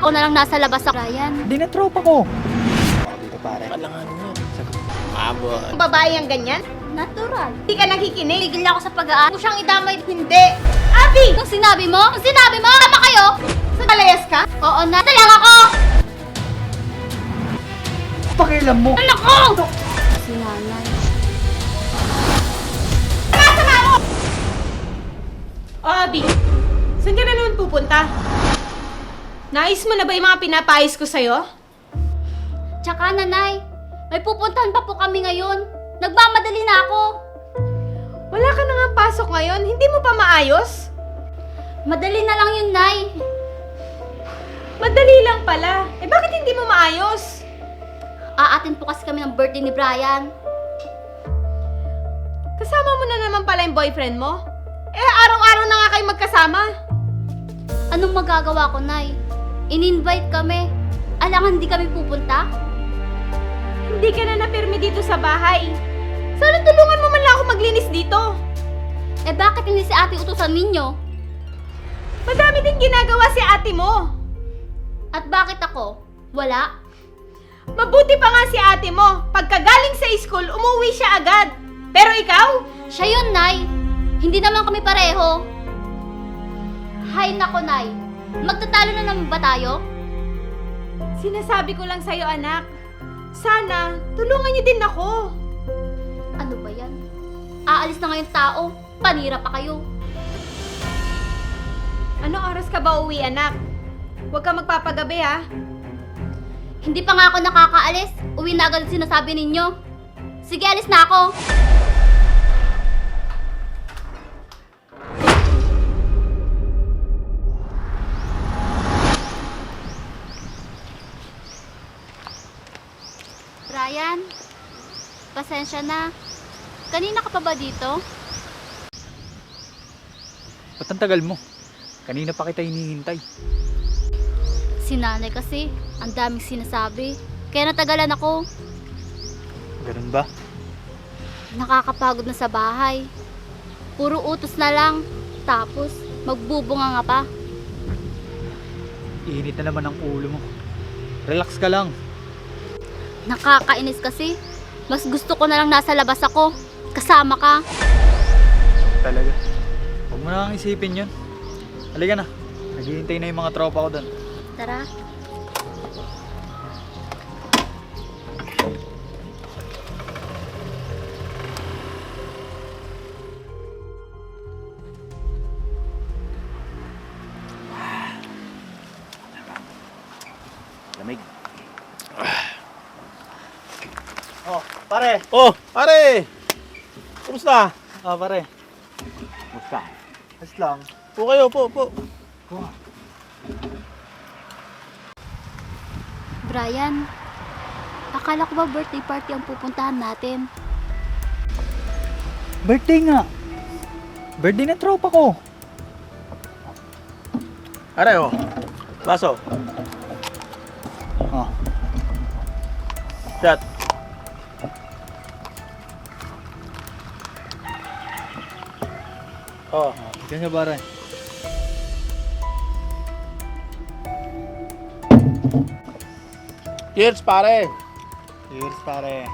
ko na lang nasa labas sa Ryan. Hindi na tropa ko. Dito pare. Palanganin yan. Mabot. Ang babae ang ganyan? Natural. Hindi ka nakikinig? Tigil ako sa pag-aaral. Kung siyang idamay, hindi. Abi! Kung sinabi mo, tama kayo! Sa kalayas ka? Oo na, lang ako! Pakialam mo. Anak ko! Si nanay. Abi, saan ka na naman pupunta? Nais mo na ba yung mga pinapais ko sa'yo? Tsaka nanay, may pupuntahan pa po kami ngayon. Nagmamadali na ako. Wala ka na nga pasok ngayon, hindi mo pa maayos? Madali na lang yun, nay. Madali lang pala. Eh bakit hindi mo maayos? Aatin po kasi kami ng birthday ni Brian. Kasama mo na naman pala yung boyfriend mo? Eh araw-araw na nga kayo magkasama. Anong magagawa ko, nay? In-invite kami. Alangan hindi kami pupunta? Hindi ka na napirmi dito sa bahay. Sana tulungan mo man lang ako maglinis dito. Eh bakit hindi si ate utusan ninyo? Madami din ginagawa si ate mo. At bakit ako? Wala? Mabuti pa nga si ate mo. Pagkagaling sa school, umuwi siya agad. Pero ikaw? Siya yun, nay. Hindi naman kami pareho. Hay nako, nay. Magtatalo na naman ba tayo? Sinasabi ko lang sa'yo, anak. Sana, tulungan niyo din ako. Ano ba yan? Aalis na ngayong tao. Panira pa kayo. Anong oras ka ba uwi, anak? Huwag ka magpapagabi, ha? Hindi pa nga ako nakakaalis. Uwi na agad sinasabi ninyo. Sige, alis na ako. Brian, pasensya na. Kanina ka pa ba dito? Ba't ang tagal mo? Kanina pa kita hinihintay. Si nanay kasi, ang daming sinasabi. Kaya natagalan ako. Ganun ba? Nakakapagod na sa bahay. Puro utos na lang. Tapos, magbubunga nga pa. Iinit na naman ang ulo mo. Relax ka lang. Nakakainis kasi. Mas gusto ko na lang nasa labas ako. Kasama ka. Talaga. Huwag mo na kang isipin yun. Halika na. Naghihintay na yung mga tropa ko doon. Tara. Lamig. Oh, pare. Oh, pare! Kumusta? Pare. Kumusta? Ayos lang. Po kayo, po. Brian, akala ko ba birthday party ang pupuntahan natin? Birthday nga. Birthday na tropa ko. Pare, oh. Baso. Oh. Shot. Oh. Ganyan pare. Cheers, pare. Cheers pare.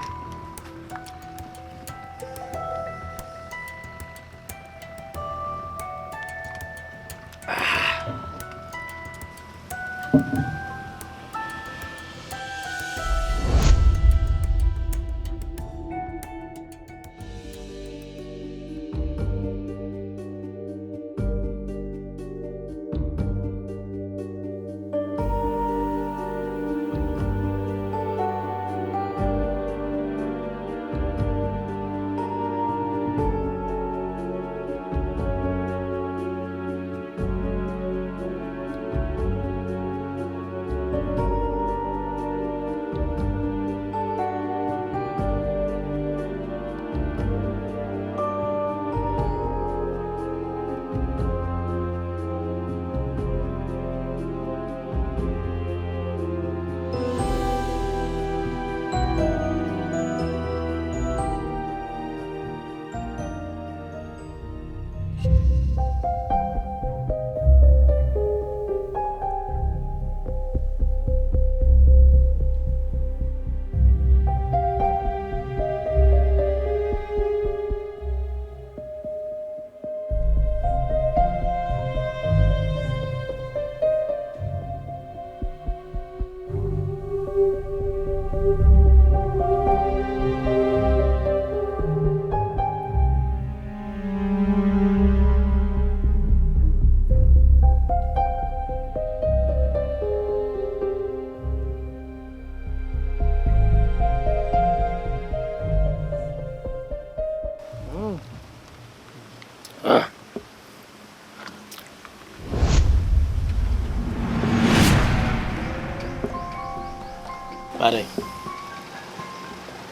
Pare,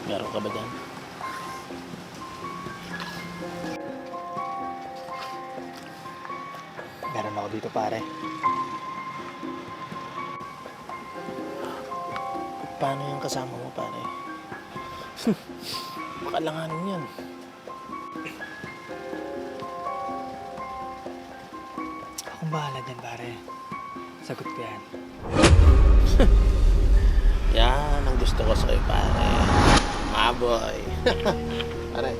meron ka ba dyan? Meron ako dito, pare. Paano yung kasama mo, pare? Makalanganin yan. Akong bahala dyan, pare. Sagot ko yan. Yan ang gusto ko sa'yo, pare. Maboy. Pare.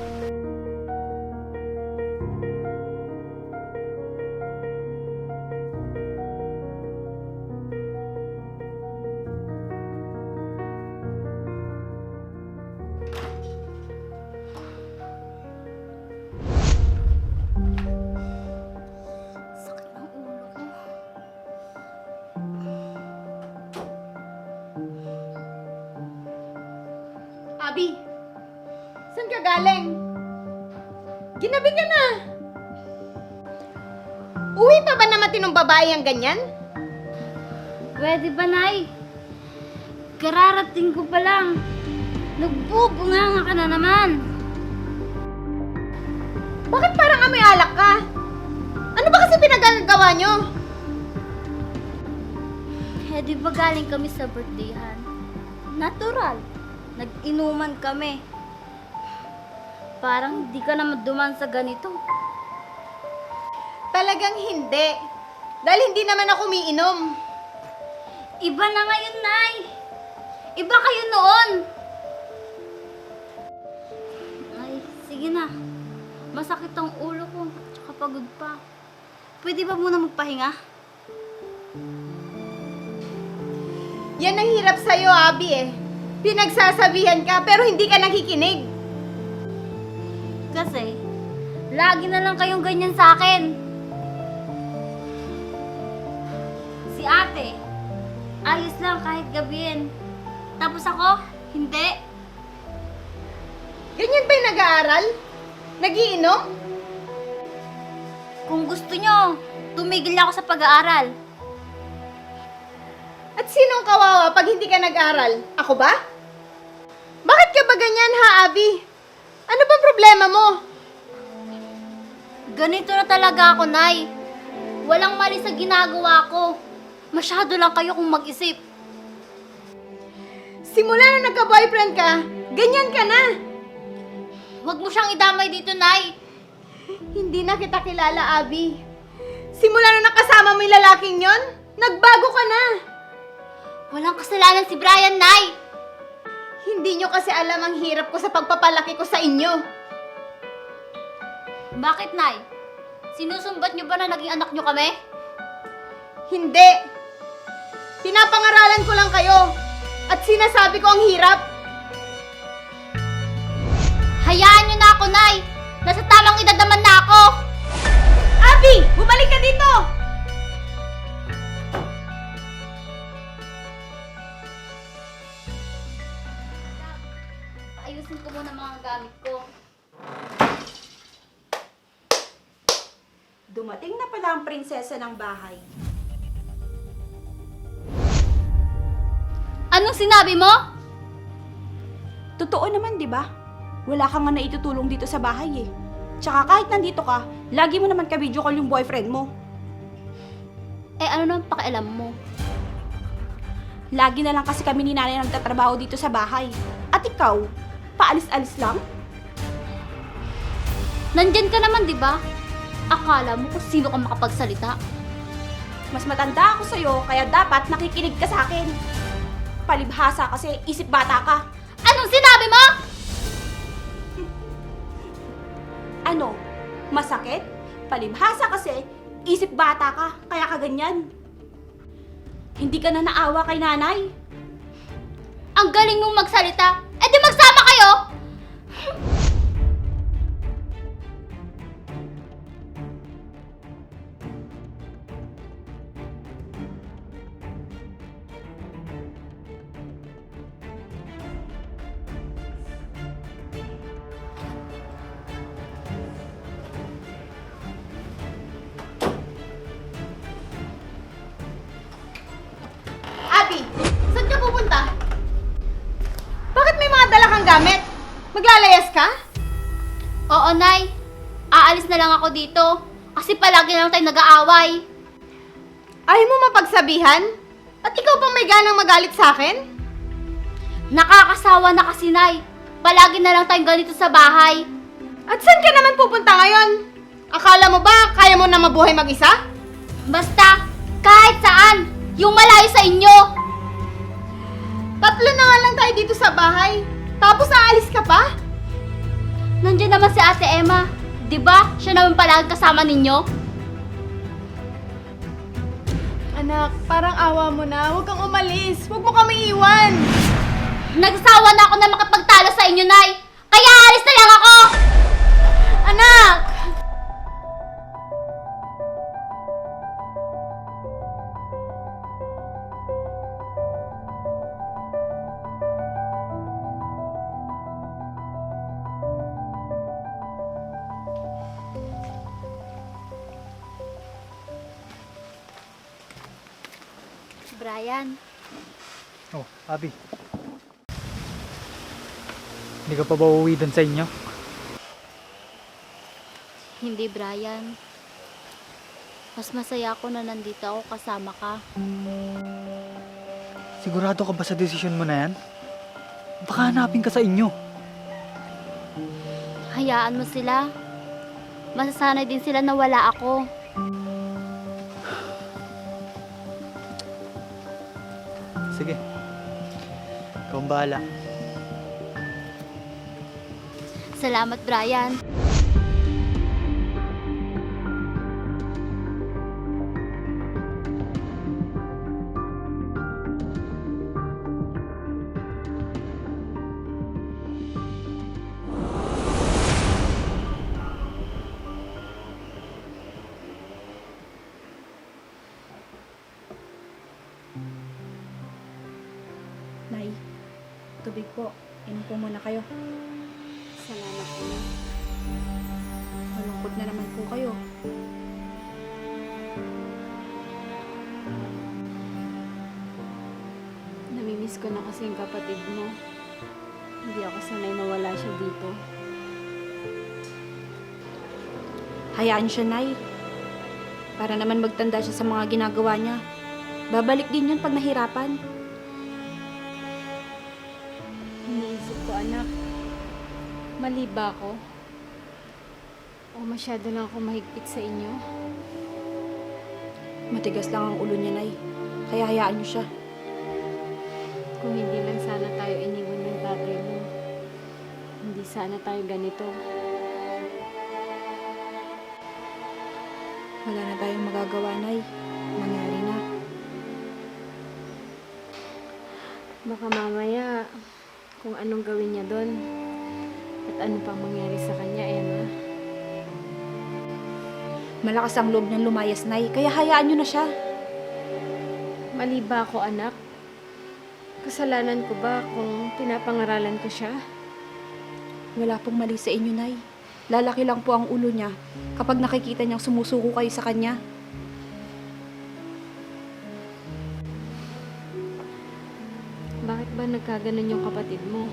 Sakit ng ulo ko. Abi, saan ka galing? Ginabi ka na. Uwi pa ba na matinong babae ang ganyan? Pwede ba, Nay? Kararating ko pa lang. Nagbubunganga ka na naman. Bakit parang amoy alak ka? Ano ba kasi pinagagawa nyo? Eh, di ba galing kami sa birthdayhan? Natural. Nag-inuman kami. Parang di ka naman duman sa ganito. Talagang hindi. Dahil hindi naman ako umiinom. Iba na ngayon, Nay. Iba kayo noon. Ay, sige na. Masakit ang ulo ko. Tsaka pagod pa. Pwede ba muna magpahinga? Yan ang hirap sa'yo, Abi eh. Pinagsasabihan ka pero hindi ka nakikinig. Kasi, lagi na lang kayong ganyan sa akin. Si ate, ayos lang kahit gabihin. Tapos ako, hindi. Ganyan ba yung nag-aaral? Nagiinom? Kung gusto nyo, tumigil na ako sa pag-aaral. At sinong kawawa pag hindi ka nag-aral? Ako ba? Bakit ka ba ganyan, ha, Abi? Ano bang problema mo? Ganito na talaga ako, Nay. Walang mali sa ginagawa ko. Masyado lang kayo kung mag-isip. Simula na nagka-boyfriend ka, ganyan ka na. Huwag mo siyang idamay dito, Nay. Hindi na kita kilala, Abi. Simula na nakasama mo yung lalaking yon, nagbago ka na. Walang kasalanan si Brian, Nay. Hindi nyo kasi alam ang hirap ko sa pagpapalaki ko sa inyo. Bakit, Nay? Sinusumbat niyo ba na naging anak niyo kami? Hindi. Pinapangaralan ko lang kayo. At sinasabi ko ang hirap. Hayaan niyo na ako, Nay. Nasa tamang edad naman na ako. Abi, bumalik ka dito! Ayusin ko muna mga gamit ko. Dumating na pala ang prinsesa ng bahay. Anong sinabi mo? Totoo naman, di ba? Wala ka nga naitutulong dito sa bahay eh. Tsaka kahit nandito ka, lagi mo naman ka-video call yung boyfriend mo. Eh, ano naman pakialam mo? Lagi na lang kasi kami ni nanay nagtatrabaho dito sa bahay. At ikaw, paalis-alis lang? Nandyan ka naman, di ba? Akala mo kung sino ka makapagsalita. Mas matanda ako sa'yo, kaya dapat nakikinig ka sa akin. Palibhasa kasi isip bata ka. Anong sinabi mo? Ano? Masakit? Palibhasa kasi isip bata ka, kaya ka ganyan. Hindi ka na naawa kay nanay. Ang galing mong magsalita. Eh di magsama kayo! Abi, saan ka pupunta? gamit. Maglalayas ka? Oo, Nay. Aalis na lang ako dito. Kasi palagi na lang tayo nag-aaway. Ayaw mo mapagsabihan? At ikaw pang may ganang magalit sa akin? Nakakasawa na kasi, Nay. Palagi na lang tayong ganito sa bahay. At saan ka naman pupunta ngayon? Akala mo ba kaya mo na mabuhay mag-isa? Basta, kahit saan. Yung malayo sa inyo. Tatlo na nga lang tayo dito sa bahay. Tapos aalis ka pa? Nandiyan naman si Ate Emma. 'Di ba? Siya naman palagi kasama ninyo. Anak, parang awa mo na. Huwag kang umalis. Huwag mo kami iwan. Nagsasawa na ako na makapagtalo sa inyo, Nay. Kaya alis na lang ako. Anak! Brian, Oh, Abby. Hindi ka pa ba uuwi doon sa inyo? hindi Brian. Mas masaya ako na nandito ako kasama ka. Sigurado ka ba sa desisyon mo na yan? Baka hanapin ka sa inyo. Hayaan mo sila. Masasanay din sila na wala ako. Sige. Ikaw ang bahala. Salamat, Brian. Nay, tubig po. Inom po muna kayo. Salamat po. Malungkot na naman po kayo. Namimiss ko na kasi yung kapatid mo. Hindi ako sanay na wala siya dito. Hayaan siya, Nay. Para naman magtanda siya sa mga ginagawa niya. Babalik din yun pag nahirapan. Iniisip ko, anak, mali ba ako? O masyado lang ako mahigpit sa inyo? Matigas lang ang ulo niya, Nay. Kaya hayaan niyo siya. Kung hindi lang sana tayo iniwan ng tatay mo, hindi sana tayo ganito. Wala na tayong magagawa, Nay. Nangyari na. Baka mamaya, kung anong gawin niya doon, at ano pang mangyari sa kanya, Emma. Malakas ang loob niyang lumayas, Nay. Kaya hayaan niyo na siya. Mali ba ako, anak? Kasalanan ko ba kung pinapangaralan ko siya? Wala pong mali sa inyo, Nay. Lalaki lang po ang ulo niya kapag nakikita niyang sumusuko kayo sa kanya. Bakit ba nagkaganon yung kapatid mo?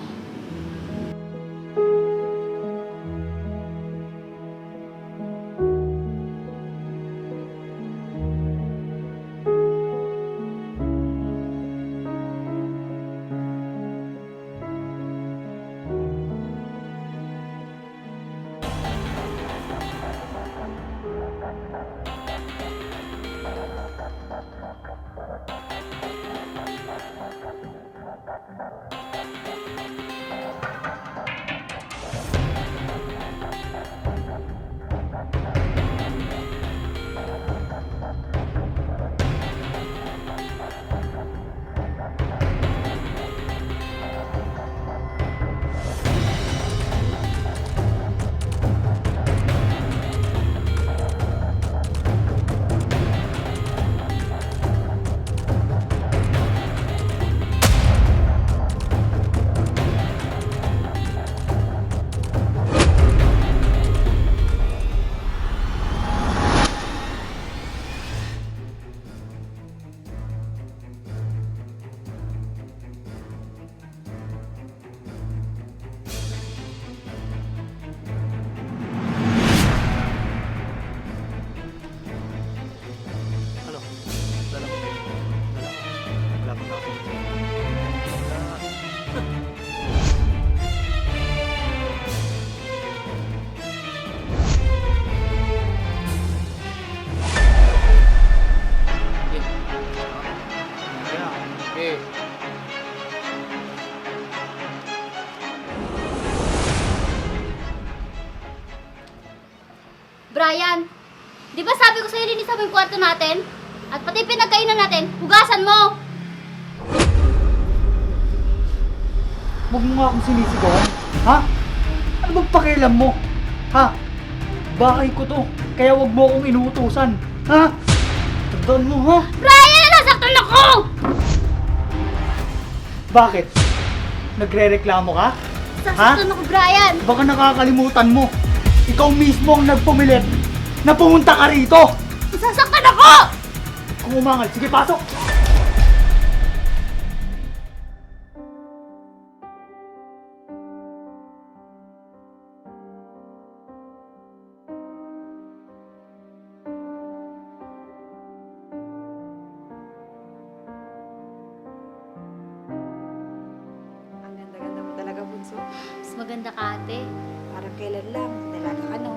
yung kwarto natin. At pati pinagkainan natin, hugasan mo! Huwag mo nga akong sinisigawan. Ha? Ano bang pakialam mo? Ha? Bahay ko to. Kaya huwag mo akong inuutusan. Ha? Tandaan mo, ha? Brian, nasaktan ako! Bakit? Nagre-reklamo ka? Sasaktan ako, Brian! Baka nakakalimutan mo. Ikaw mismo ang nagpumilit na pumunta ka rito. Sasaktan ako! Kung umangal, sige pasok! Ang ganda-ganda mo talaga, Bunso. Mas maganda ka, ate. Parang kailan lang, dalaga ka, no?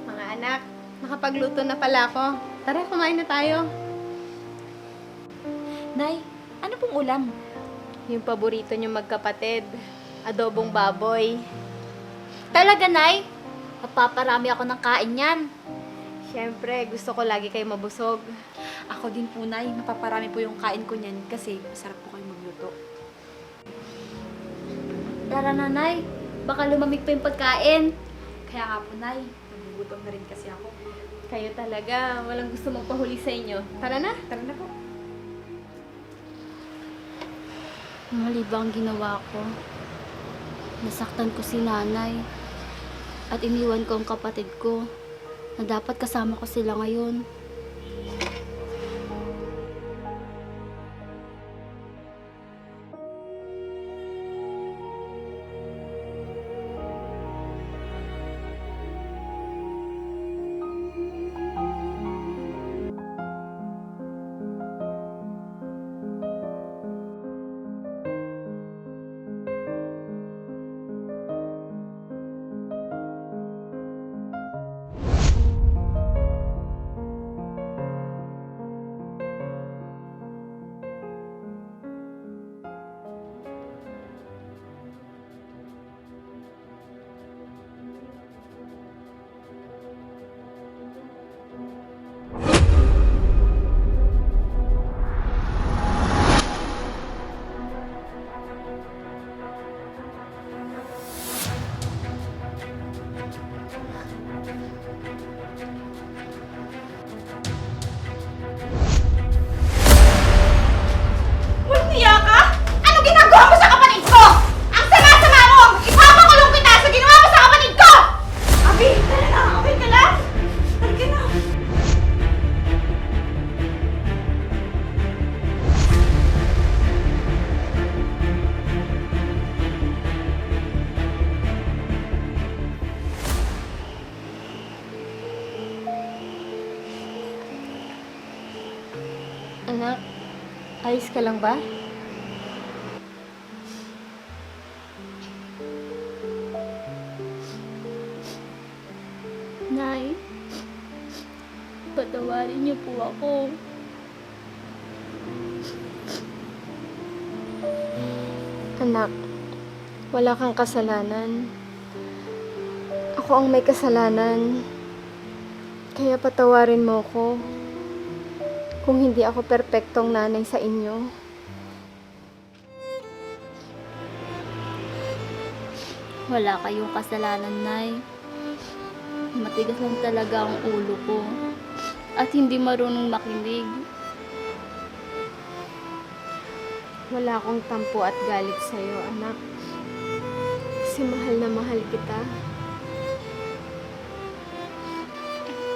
Mga anak, nakapagluto na pala ako. Tara, kumain na tayo. Nay, ano pong ulam? Yung paborito niyo magkapatid, adobong baboy. Talaga, Nay? Mapaparami ako ng kain yan. Siyempre, gusto ko lagi kayo mabusog. Ako din po, Nay. Mapaparami po yung kain ko niyan kasi masarap po kayo magluto. Tara na, Nay. Baka lumamig pa yung pagkain. Kaya nga po, Nay. Nagugutom na rin kasi ako. Kayo talaga, walang gusto magpahuli sa inyo. Tara na. Tara na po. Mali ba ang ginawa ko? Nasaktan ko si nanay. At iniwan ko ang kapatid ko na dapat kasama ko sila ngayon. Anak, ayos ka lang ba? Nay, patawarin niyo po ako. Anak, wala kang kasalanan. Ako ang may kasalanan. Kaya patawarin mo ko. Kung hindi ako perpektong nanay sa inyo. Wala kayong kasalanan, Nay. Matigas lang talaga ang ulo ko. At hindi marunong makinig. Wala akong tampo at galit sa'yo, anak. Kasi mahal na mahal kita.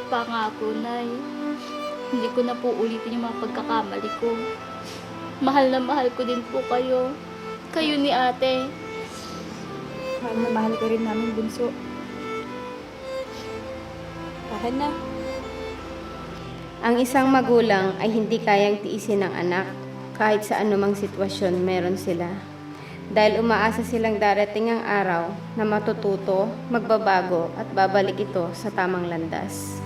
Pangako, Nay. Hindi ko na po ulitin yung mga pagkakamali ko. Mahal na mahal ko din po kayo. Kayo ni ate. Mahal na mahal ka rin namin, Bunso. Tahan na. Ang isang magulang ay hindi kayang tiisin ng anak kahit sa anumang sitwasyon meron sila. Dahil umaasa silang darating ang araw na matututo, magbabago at babalik ito sa tamang landas.